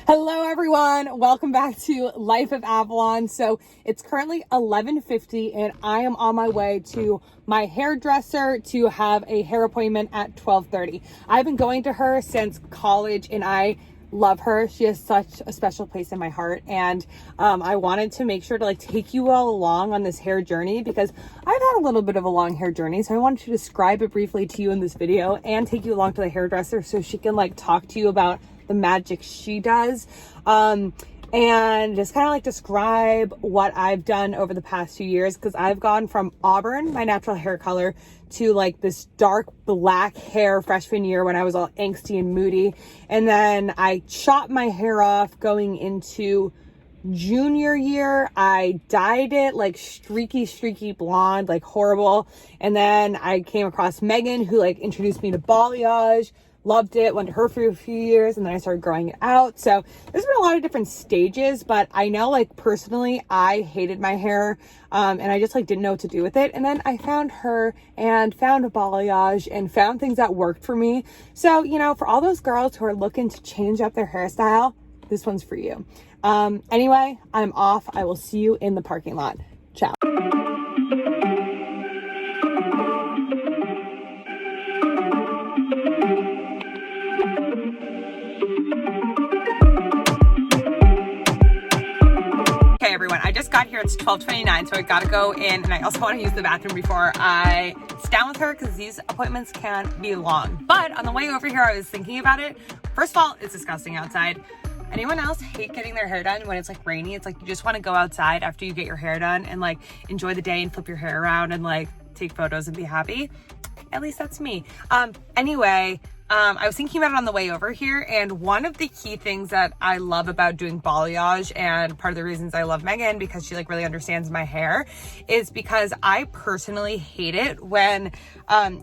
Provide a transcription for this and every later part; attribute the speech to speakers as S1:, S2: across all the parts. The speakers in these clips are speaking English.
S1: Hello everyone, welcome back to Life of Avalon. So it's currently 11:50 and I am on my way to my hairdresser to have a hair appointment at 12:30. I've been going to her since college and I love her. She has such a special place in my heart, and I wanted to make sure to take you all along on this hair journey because I've had a little bit of a long hair journey. So I wanted to describe it briefly to you in this video and take you along to the hairdresser so she can talk to you about the magic she does, and just kind of describe what I've done over the past 2 years, because I've gone from Auburn, my natural hair color, to this dark black hair freshman year when I was all angsty and moody, and then I chopped my hair off going into junior year. I dyed it streaky blonde, horrible, and then I came across Megan, who introduced me to balayage. Loved it, went to her for a few years, and then I started growing it out. So there's been a lot of different stages, but I know personally I hated my hair, and I just didn't know what to do with it. And then I found her and found a balayage and found things that worked for me. So, for all those girls who are looking to change up their hairstyle, this one's for you. Anyway, I'm off. I will see you in the parking lot. Ciao. Everyone, I just got here. It's 12:29, so I gotta go in, and I also want to use the bathroom before I sit down with her because these appointments can be long. But on the way over here, I was thinking about it. First of all, it's disgusting outside. Anyone else hate getting their hair done when it's rainy? It's you just want to go outside after you get your hair done and enjoy the day and flip your hair around and take photos and be happy. At least that's me. Anyway, I was thinking about it on the way over here, and one of the key things that I love about doing balayage, and part of the reasons I love Megan because she really understands my hair, is because I personally hate it when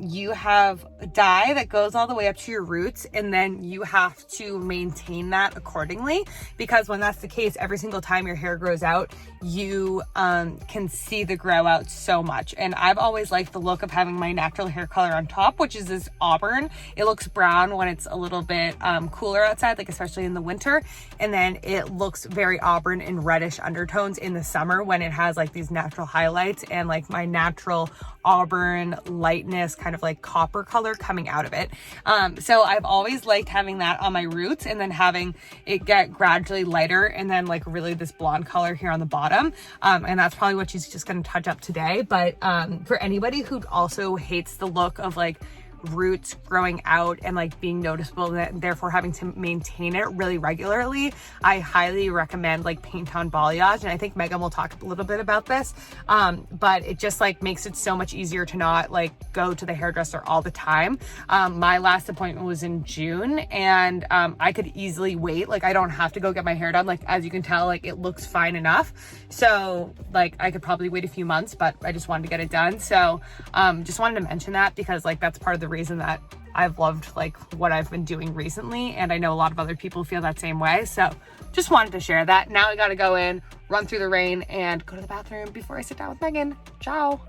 S1: you have dye that goes all the way up to your roots and then you have to maintain that accordingly, because when that's the case, every single time your hair grows out, you can see the grow out so much. And I've always liked the look of having my natural hair color on top, which is this Auburn. It looks brown when it's a little bit cooler outside, especially in the winter, and then it looks very Auburn and reddish undertones in the summer when it has these natural highlights and my natural Auburn lightness, kind of copper color coming out of it. So I've always liked having that on my roots and then having it get gradually lighter and then really this blonde color here on the bottom. And that's probably what she's just going to touch up today. But for anybody who also hates the look of roots growing out and being noticeable and therefore having to maintain it really regularly, I highly recommend paint on balayage. And I think Megan will talk a little bit about this, but it just makes it so much easier to not go to the hairdresser all the time. My last appointment was in June, and I could easily wait. I don't have to go get my hair done. As you can tell, it looks fine enough. So I could probably wait a few months, but I just wanted to get it done. So just wanted to mention that because that's part of the reason that I've loved what I've been doing recently, and I know a lot of other people feel that same way. So just wanted to share that. Now I gotta go in, run through the rain, and go to the bathroom before I sit down with Megan. Ciao.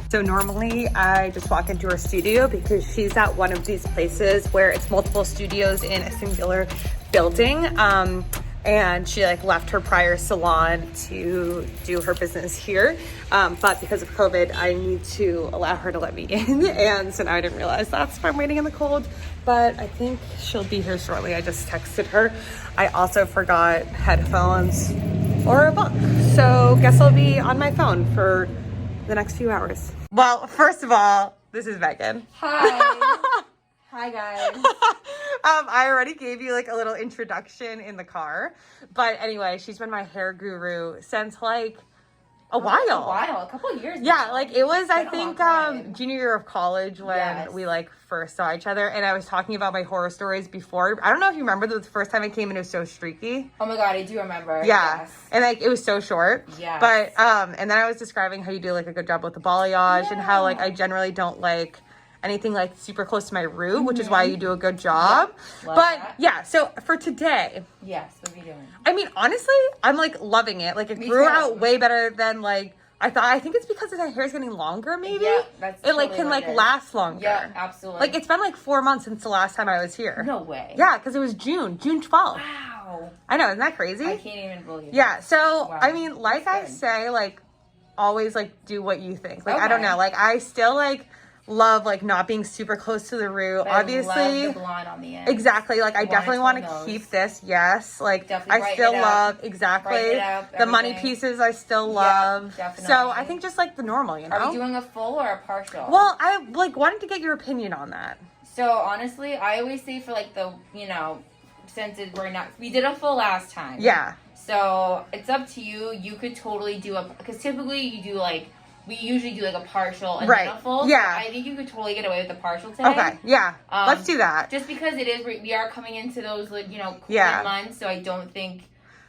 S1: So normally I just walk into her studio because she's at one of these places where it's multiple studios in a singular building. And she left her prior salon to do her business here. But because of COVID, I need to allow her to let me in. And so now I didn't realize that, so I'm waiting in the cold. But I think she'll be here shortly. I just texted her. I also forgot headphones or a book. So guess I'll be on my phone for the next few hours. Well, first of all, this is Megan.
S2: Hi. Hi, guys.
S1: I already gave you a little introduction in the car. But anyway, she's been my hair guru since a while.
S2: A couple of years
S1: Yeah,
S2: now.
S1: It was, I think, junior year of college when we first saw each other, and I was talking about my horror stories before. I don't know if you remember the first time I came in, it was so streaky.
S2: Oh my God, I do remember.
S1: Yeah.
S2: Yes.
S1: And it was so short.
S2: Yeah.
S1: But and then I was describing how you do a good job with the balayage and how I generally don't anything like super close to my root, which is why you do a good job.
S2: Love
S1: But
S2: that.
S1: yeah, so for today,
S2: Yes, what are you doing?
S1: I mean, honestly, I'm like loving it. Like it
S2: Me
S1: grew
S2: too.
S1: out way better than like I thought. I think it's because the hair is getting longer, maybe.
S2: Yeah, that's
S1: it like
S2: totally
S1: can
S2: what
S1: like
S2: it is.
S1: last longer.
S2: Yeah, absolutely.
S1: Like it's been like 4 months since the last time I was here.
S2: No way.
S1: Yeah, because it was June 12th.
S2: Wow.
S1: I know, isn't that crazy?
S2: I can't even believe it.
S1: Yeah, so
S2: Wow.
S1: I mean, like
S2: That's
S1: I
S2: good.
S1: say, like always like do what you think. Like I don't
S2: Okay.
S1: know, like I still like love like not being super close to the root.
S2: But
S1: Obviously,
S2: I love the blonde on the end.
S1: exactly. Like I
S2: wanna
S1: definitely want to
S2: tone those.
S1: keep this. Yes, like
S2: Definitely
S1: I
S2: brighten
S1: still
S2: it up.
S1: love
S2: Brighten
S1: exactly
S2: it up,
S1: the money
S2: everything.
S1: pieces. I still
S2: Yep,
S1: love.
S2: definitely.
S1: So I think just like the normal, you know.
S2: Are we doing a full or a partial?
S1: Well, I like wanted to get your opinion on that.
S2: So honestly, I always say for like the, since we did a full last time.
S1: Yeah.
S2: So it's up to you. You could totally do because typically you do like, we usually do like a partial and
S1: Right.
S2: then a full.
S1: Yeah.
S2: So I think you could totally get away with the partial today.
S1: Okay. Yeah. Let's do that.
S2: Just because we are coming into those like,
S1: Yeah.
S2: months. So I don't think,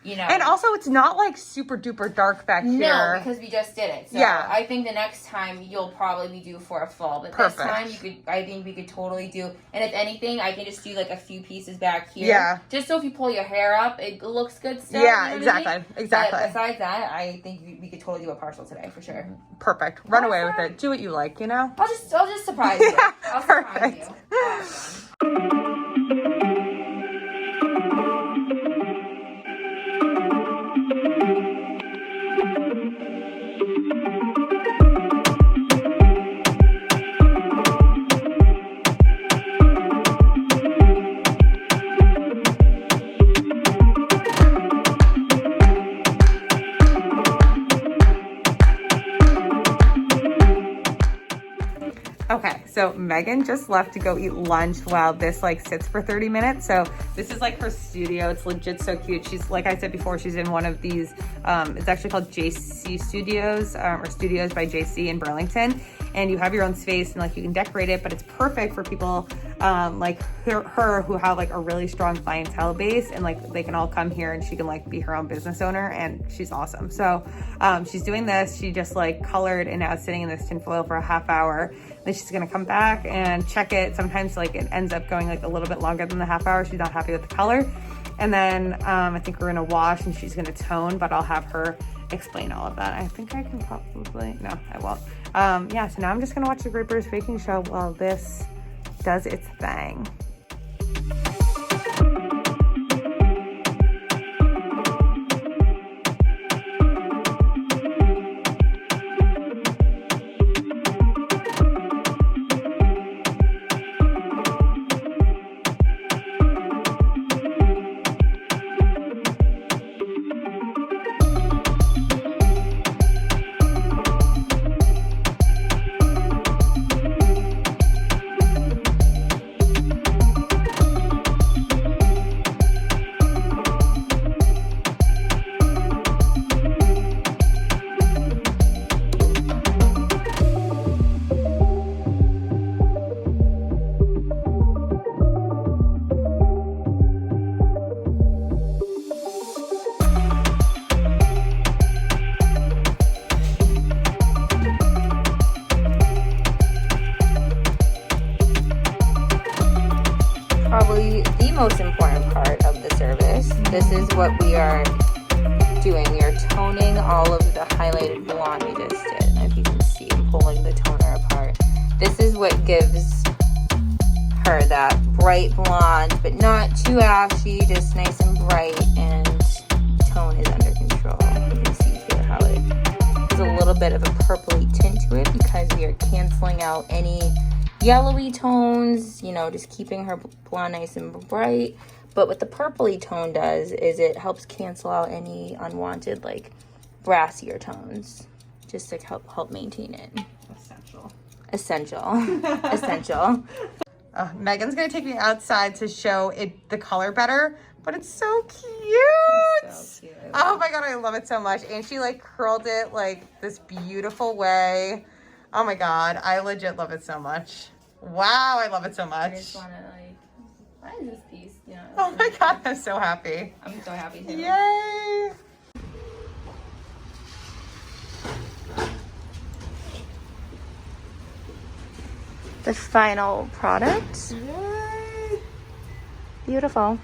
S1: And also, it's not like super duper dark back here.
S2: No, because we just did it. So
S1: Yeah.
S2: I think the next time you'll probably be due for a full. But
S1: Perfect.
S2: this time I think we could totally do. And if anything, I can just do like a few pieces back here.
S1: Yeah.
S2: Just so if you pull your hair up, it looks good still.
S1: Yeah,
S2: you know what I mean?
S1: exactly. Exactly.
S2: But besides that, I think we could totally do a partial today for sure.
S1: Perfect. Run away with it. Do what you like, you know?
S2: I'll just surprise you.
S1: Yeah,
S2: I'll surprise
S1: perfect.
S2: you. Awesome.
S1: Okay, so Megan just left to go eat lunch while this like sits for 30 minutes. So this is like her studio. It's legit so cute. She's, like I said before, she's in one of these, it's actually called JC Studios, or Studios by JC in Burlington. And you have your own space and like you can decorate it, but it's perfect for people like her who have like a really strong clientele base, and like they can all come here and she can like be her own business owner, and she's awesome. So she's doing this. She just like colored and now it's sitting in this tinfoil for a half hour. Then she's gonna come back and check it. Sometimes like it ends up going like a little bit longer than the half hour. She's not happy with the color. And then I think we're gonna wash and she's gonna tone, but I'll have her explain all of that. I think I can probably, no, I won't. Yeah, so now I'm just gonna watch the Great British Baking Show while this does its thing.
S2: Probably the most important part of the service. This is what we are doing. We are toning all of the highlighted blonde we just did. If you can see, I'm pulling the toner apart. This is what gives her that bright blonde, but not too ashy, just nice and bright, and tone is under control. You can see here how it has a little bit of a purpley tint to it because we are canceling out any yellowy tones, just keeping her blonde nice and bright. But what the purpley tone does is it helps cancel out any unwanted like brassier tones, just to help maintain it. Essential.
S1: Megan's gonna take me outside to show it the color better, but it's so cute.
S2: So cute.
S1: Oh my god, I love it so much. And she like curled it like this beautiful way. Oh my god, I legit love it so much. Wow, I love it so
S2: I
S1: much.
S2: just want to why is this piece?
S1: Oh my god, I'm so happy.
S2: I'm so happy too.
S1: Yay!
S2: the final product.
S1: Yay!
S2: Beautiful.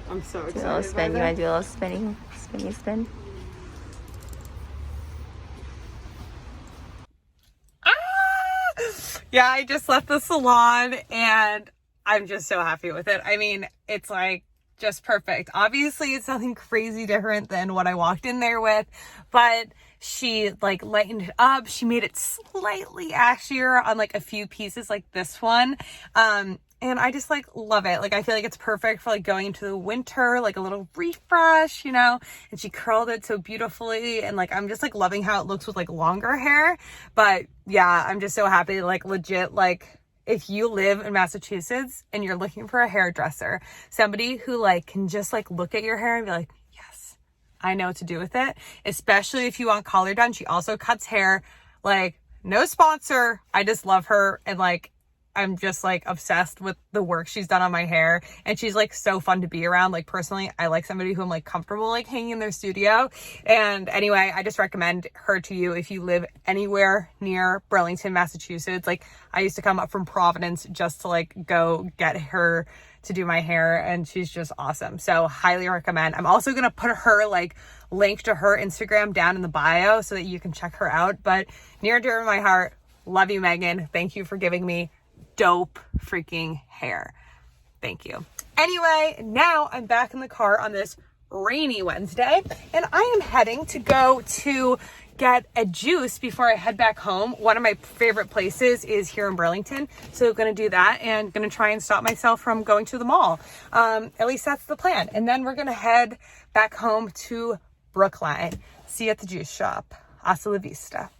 S1: I'm so excited.
S2: Do a little spin. You want to do a little spinny spin?
S1: Yeah, I just left the salon and I'm just so happy with it. I mean, it's like just perfect. Obviously, it's nothing crazy different than what I walked in there with, but she like lightened it up. She made it slightly ashier on like a few pieces like this one. And I just like love it. Like I feel like it's perfect for like going into the winter, like a little refresh, you know, and she curled it so beautifully. And like, I'm just like loving how it looks with like longer hair. But yeah, I'm just so happy. Like legit, like if you live in Massachusetts and you're looking for a hairdresser, somebody who like can just like look at your hair and be like, yes, I know what to do with it. Especially if you want color done. She also cuts hair. Like no sponsor. I just love her. And like, I'm just like obsessed with the work she's done on my hair, and she's like so fun to be around. Like personally, I like somebody who I'm like comfortable like hanging in their studio. And anyway, I just recommend her to you if you live anywhere near Burlington, Massachusetts. Like I used to come up from Providence just to like go get her to do my hair, and she's just awesome. So highly recommend. I'm also gonna put her like link to her Instagram down in the bio so that you can check her out. But near and dear to my heart, love you, Megan. Thank you for giving me dope freaking hair. Thank you. Anyway, now I'm back in the car on this rainy Wednesday, and I am heading to go to get a juice before I head back home. One of my favorite places is here in Burlington, so I'm gonna do that and gonna try and stop myself from going to the mall. At least that's the plan. And then we're gonna head back home to Brookline. See you at the juice shop. Hasta la vista.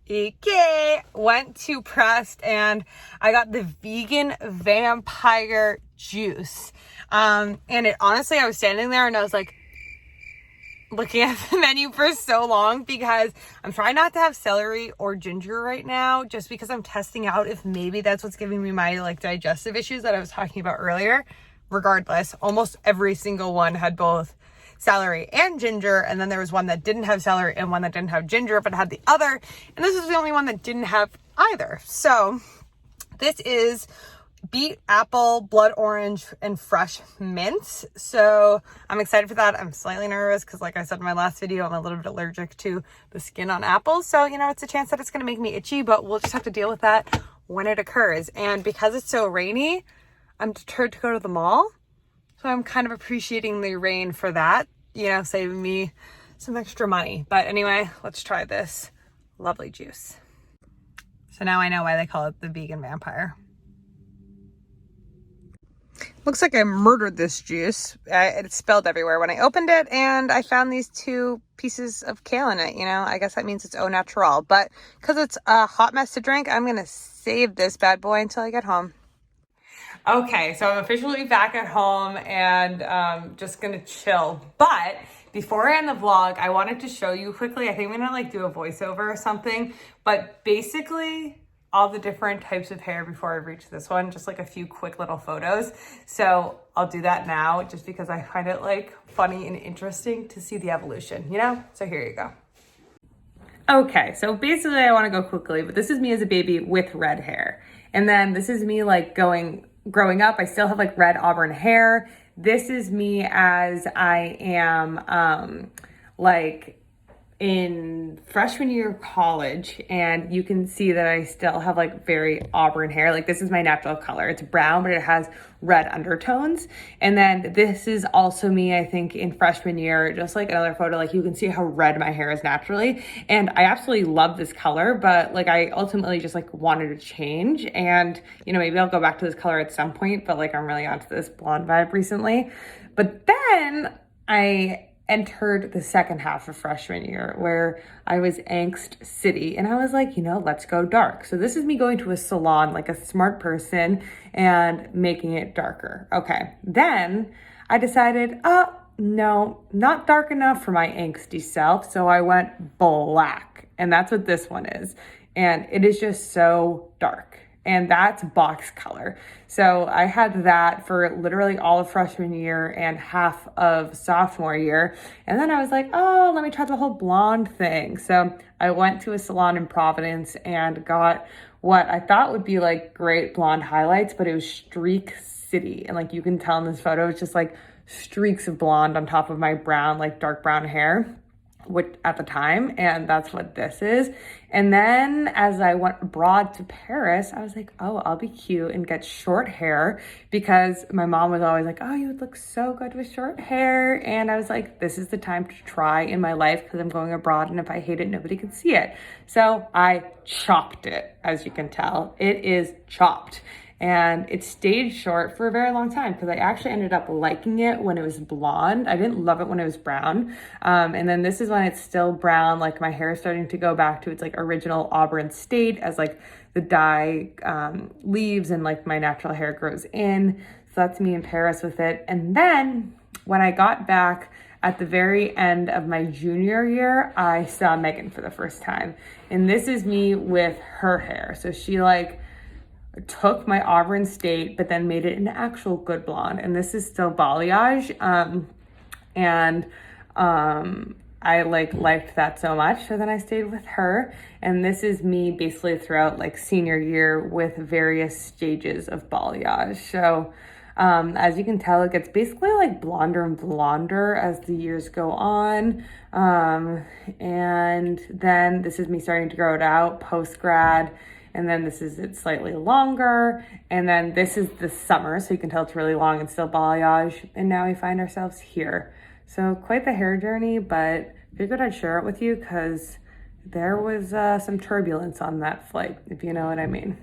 S1: Okay, went to Pressed and I got the vegan vampire juice. And it honestly, I was standing there and I was like looking at the menu for so long because I'm trying not to have celery or ginger right now, just because I'm testing out if maybe that's what's giving me my like digestive issues that I was talking about earlier. Regardless, almost every single one had both celery and ginger, and then there was one that didn't have celery and one that didn't have ginger but had the other, and this is the only one that didn't have either. So this is beet, apple, blood orange, and fresh mint. So I'm excited for that. I'm slightly nervous because like I said in my last video, I'm a little bit allergic to the skin on apples, so you know, it's a chance that it's going to make me itchy, but we'll just have to deal with that when it occurs. And because it's so rainy, I'm deterred to go to the mall. So I'm kind of appreciating the rain for that, you know, saving me some extra money. But anyway, let's try this lovely juice. So now I know why they call it the vegan vampire. Looks like I murdered this juice. It's spilled everywhere when I opened it, and I found these 2 pieces of kale in it. You know, I guess that means it's au natural. But because it's a hot mess to drink, I'm going to save this bad boy until I get home. Okay, so I'm officially back at home and just gonna chill. But before I end the vlog, I wanted to show you quickly, I think I'm gonna like do a voiceover or something, but basically all the different types of hair before I reach this one, just like a few quick little photos. So I'll do that now just because I find it like funny and interesting to see the evolution, you know? So here you go. Okay, so basically I wanna go quickly, but this is me as a baby with red hair. And then this is me like growing up. I still have like red auburn hair. This is me as I am like in freshman year of college, and you can see that I still have like very auburn hair. Like this is my natural color. It's brown, but it has red undertones. And then this is also me, I think, in freshman year, just like another photo, like you can see how red my hair is naturally. And I absolutely love this color, but like I ultimately just like wanted to change. And, you know, maybe I'll go back to this color at some point, but like I'm really onto this blonde vibe recently. But then I entered the second half of freshman year where I was angst city, and I was like, you know, let's go dark. So this is me going to a salon like a smart person and making it darker. Okay, then I decided, oh no, not dark enough for my angsty self, so I went black, and that's what this one is, and it is just so dark. And that's box color. So I had that for literally all of freshman year and half of sophomore year. And then I was like, oh, let me try the whole blonde thing. So I went to a salon in Providence and got what I thought would be like great blonde highlights, but it was streak city. And like you can tell in this photo, it's just like streaks of blonde on top of my brown, like dark brown hair, which at the time, and that's what this is. And then as I went abroad to Paris, I was like, oh, I'll be cute and get short hair, because my mom was always like, oh, you would look so good with short hair. And I was like, this is the time to try in my life, because I'm going abroad, and if I hate it, nobody can see it. So I chopped it, as you can tell. It is chopped. And it stayed short for a very long time, because I actually ended up liking it when it was blonde. I didn't love it when it was brown. And then this is when it's still brown, like my hair is starting to go back to its like original Auburn state as like the dye leaves and like my natural hair grows in. So that's me in Paris with it. And then when I got back at the very end of my junior year, I saw Megan for the first time. And this is me with her hair. So she like took my Auburn state, but then made it an actual good blonde. And this is still balayage. I like liked that so much. So then I stayed with her. And this is me basically throughout like senior year with various stages of balayage. So as you can tell, it gets basically like blonder and blonder as the years go on. And then this is me starting to grow it out post grad. And then this is it slightly longer. And then this is the summer, so you can tell it's really long and still balayage. And now we find ourselves here. So quite the hair journey, but figured I'd share it with you because there was some turbulence on that flight, if you know what I mean.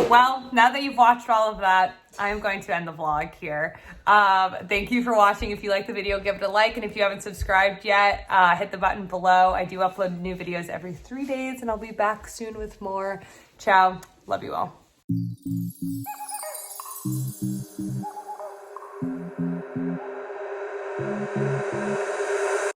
S1: Well, now that you've watched all of that, I'm going to end the vlog here. Thank you for watching. If you like the video, give it a like. And if you haven't subscribed yet, hit the button below. I do upload new videos every 3 days, and I'll be back soon with more. Ciao. Love you all.